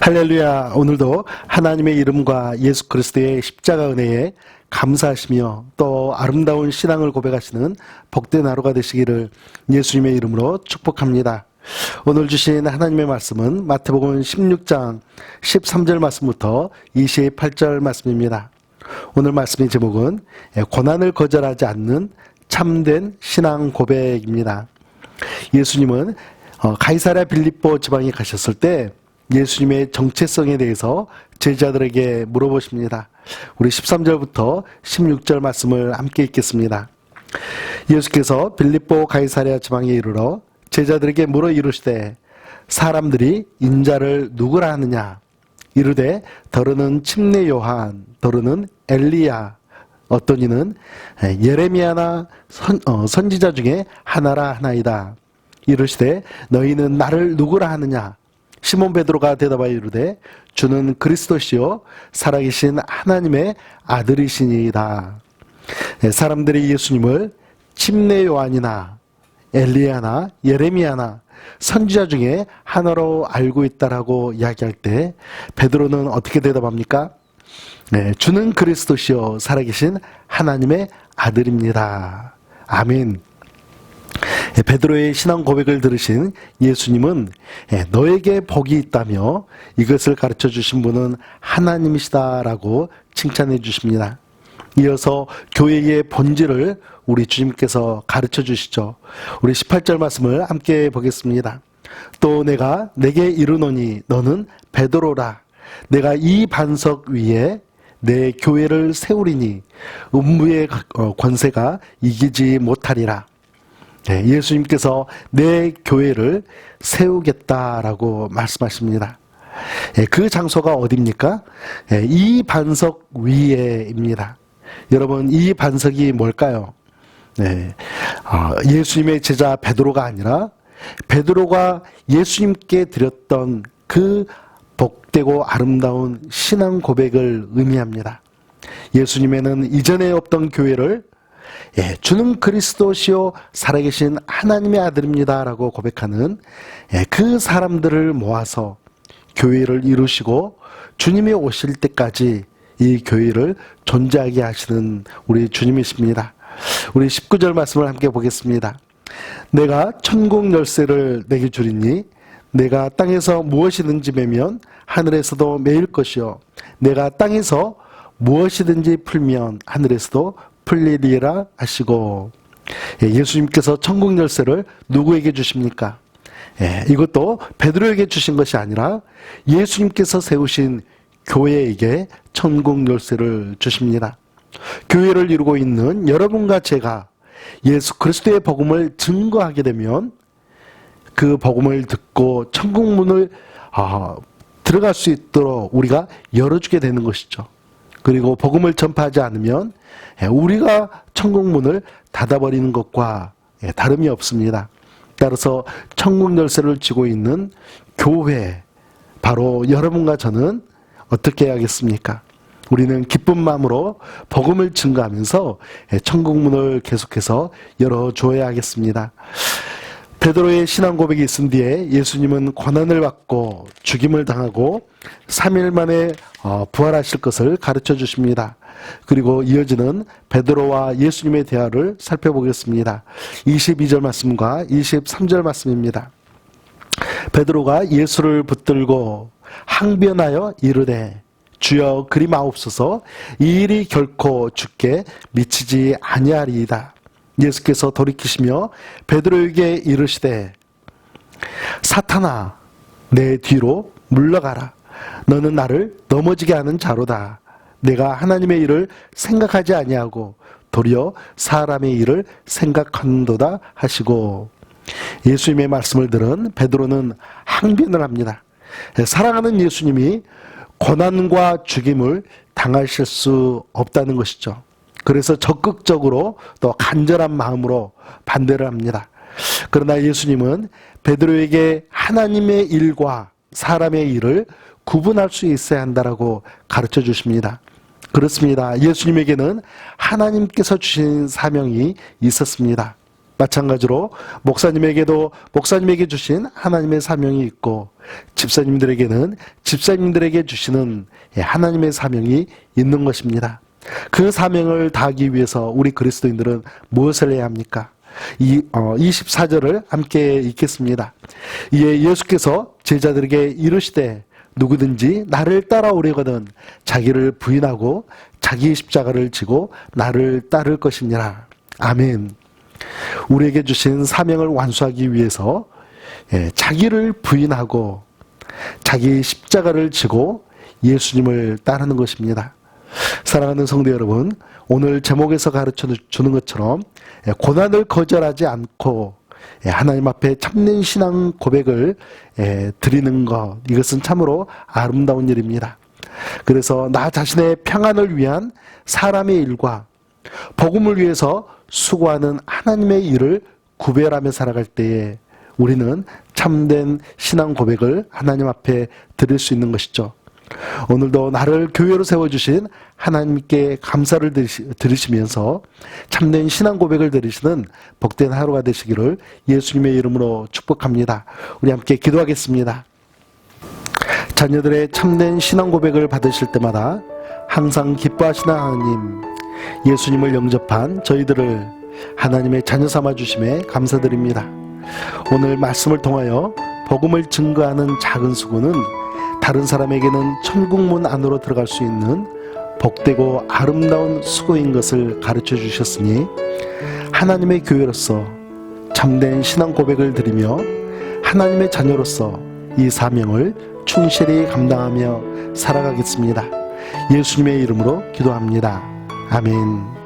할렐루야. 오늘도 하나님의 이름과 예수 그리스도의 십자가 은혜에 감사하시며 또 아름다운 신앙을 고백하시는 복된 하루가 되시기를 예수님의 이름으로 축복합니다. 오늘 주신 하나님의 말씀은 마태복음 16장 13절 말씀부터 28절 말씀입니다. 오늘 말씀의 제목은 고난을 거절하지 않는 참된 신앙 고백입니다. 예수님은 가이사랴 빌립보 지방에 가셨을 때 예수님의 정체성에 대해서 제자들에게 물어보십니다. 우리 13절부터 16절 말씀을 함께 읽겠습니다. 예수께서 빌립보 가이사랴 지방에 이르러 제자들에게 물어 이르시되 사람들이 인자를 누구라 하느냐? 이르되 더러는 침례 요한, 더러는 엘리야, 어떤 이는 예레미야나 선지자 중에 하나라 하나이다. 이르시되 너희는 나를 누구라 하느냐? 시몬 베드로가 대답하여 이르되 주는 그리스도시요 살아계신 하나님의 아들이시니이다. 사람들이 예수님을 침례 요한이나 엘리야나 예레미야나 선지자 중에 하나로 알고 있다라고 이야기할 때 베드로는 어떻게 대답합니까? 주는 그리스도시요 살아계신 하나님의 아들입니다. 아멘. 베드로의 신앙 고백을 들으신 예수님은 너에게 복이 있다며 이것을 가르쳐 주신 분은 하나님이시다라고 칭찬해 주십니다. 이어서 교회의 본질을 우리 주님께서 가르쳐 주시죠. 우리 18절 말씀을 함께 보겠습니다. 또 내가 내게 이르노니 너는 베드로라. 내가 이 반석 위에 내 교회를 세우리니 음부의 권세가 이기지 못하리라. 예수님께서 내 교회를 세우겠다라고 말씀하십니다. 그 장소가 어디입니까? 이 반석 위에입니다. 여러분, 이 반석이 뭘까요? 예수님의 제자 베드로가 아니라 베드로가 예수님께 드렸던 그 복되고 아름다운 신앙 고백을 의미합니다. 예수님에는 이전에 없던 교회를 주는 그리스도시요 살아계신 하나님의 아들입니다 라고 고백하는 그 사람들을 모아서 교회를 이루시고 주님이 오실 때까지 이 교회를 존재하게 하시는 우리 주님이십니다. 우리 19절 말씀을 함께 보겠습니다. 내가 천국 열쇠를 내게 주리니 내가 땅에서 무엇이든지 매면 하늘에서도 매일 것이요 내가 땅에서 무엇이든지 풀면 하늘에서도 풀리리라 하시고, 예수님께서 천국 열쇠를 누구에게 주십니까? 이것도 베드로에게 주신 것이 아니라 예수님께서 세우신 교회에게 천국 열쇠를 주십니다. 교회를 이루고 있는 여러분과 제가 예수 그리스도의 복음을 증거하게 되면 그 복음을 듣고 천국 문을 들어갈 수 있도록 우리가 열어주게 되는 것이죠. 그리고 복음을 전파하지 않으면 우리가 천국 문을 닫아버리는 것과 다름이 없습니다. 따라서 천국 열쇠를 쥐고 있는 교회, 바로 여러분과 저는 어떻게 해야겠습니까? 우리는 기쁜 마음으로 복음을 증거하면서 천국 문을 계속해서 열어줘야 하겠습니다. 베드로의 신앙 고백이 있은 뒤에 예수님은 고난을 받고 죽임을 당하고 3일 만에 부활하실 것을 가르쳐 주십니다. 그리고 이어지는 베드로와 예수님의 대화를 살펴보겠습니다. 22절 말씀과 23절 말씀입니다. 베드로가 예수를 붙들고 항변하여 이르되 주여 그리 마옵소서 이 일이 결코 주께 미치지 아니하리이다. 예수께서 돌이키시며 베드로에게 이르시되 사탄아 내 뒤로 물러가라. 너는 나를 넘어지게 하는 자로다. 내가 하나님의 일을 생각하지 아니하고 도리어 사람의 일을 생각한도다 하시고, 예수님의 말씀을 들은 베드로는 항변을 합니다. 사랑하는 예수님이 고난과 죽임을 당하실 수 없다는 것이죠. 그래서 적극적으로 또 간절한 마음으로 반대를 합니다. 그러나 예수님은 베드로에게 하나님의 일과 사람의 일을 구분할 수 있어야 한다라고 가르쳐 주십니다. 그렇습니다. 예수님에게는 하나님께서 주신 사명이 있었습니다. 마찬가지로 목사님에게 주신 하나님의 사명이 있고, 집사님들에게는 집사님들에게 주시는 하나님의 사명이 있는 것입니다. 그 사명을 다하기 위해서 우리 그리스도인들은 무엇을 해야 합니까? 24절을 함께 읽겠습니다. 이에 예수께서 제자들에게 이르시되 누구든지 나를 따라오려거든 자기를 부인하고 자기 십자가를 지고 나를 따를 것이니라. 아멘. 우리에게 주신 사명을 완수하기 위해서 자기를 부인하고 자기 십자가를 지고 예수님을 따르는 것입니다. 사랑하는 성도 여러분, 오늘 제목에서 가르쳐 주는 것처럼 고난을 거절하지 않고 하나님 앞에 참된 신앙 고백을 드리는 것, 이것은 참으로 아름다운 일입니다. 그래서 나 자신의 평안을 위한 사람의 일과 복음을 위해서 수고하는 하나님의 일을 구별하며 살아갈 때에 우리는 참된 신앙 고백을 하나님 앞에 드릴 수 있는 것이죠. 오늘도 나를 교회로 세워주신 하나님께 감사를 드리시면서 참된 신앙 고백을 드리시는 복된 하루가 되시기를 예수님의 이름으로 축복합니다. 우리 함께 기도하겠습니다. 자녀들의 참된 신앙 고백을 받으실 때마다 항상 기뻐하시는 하나님, 예수님을 영접한 저희들을 하나님의 자녀 삼아 주심에 감사드립니다. 오늘 말씀을 통하여 복음을 증거하는 작은 수고는 다른 사람에게는 천국문 안으로 들어갈 수 있는 복되고 아름다운 수고인 것을 가르쳐 주셨으니 하나님의 교회로서 참된 신앙 고백을 드리며 하나님의 자녀로서 이 사명을 충실히 감당하며 살아가겠습니다. 예수님의 이름으로 기도합니다. 아멘.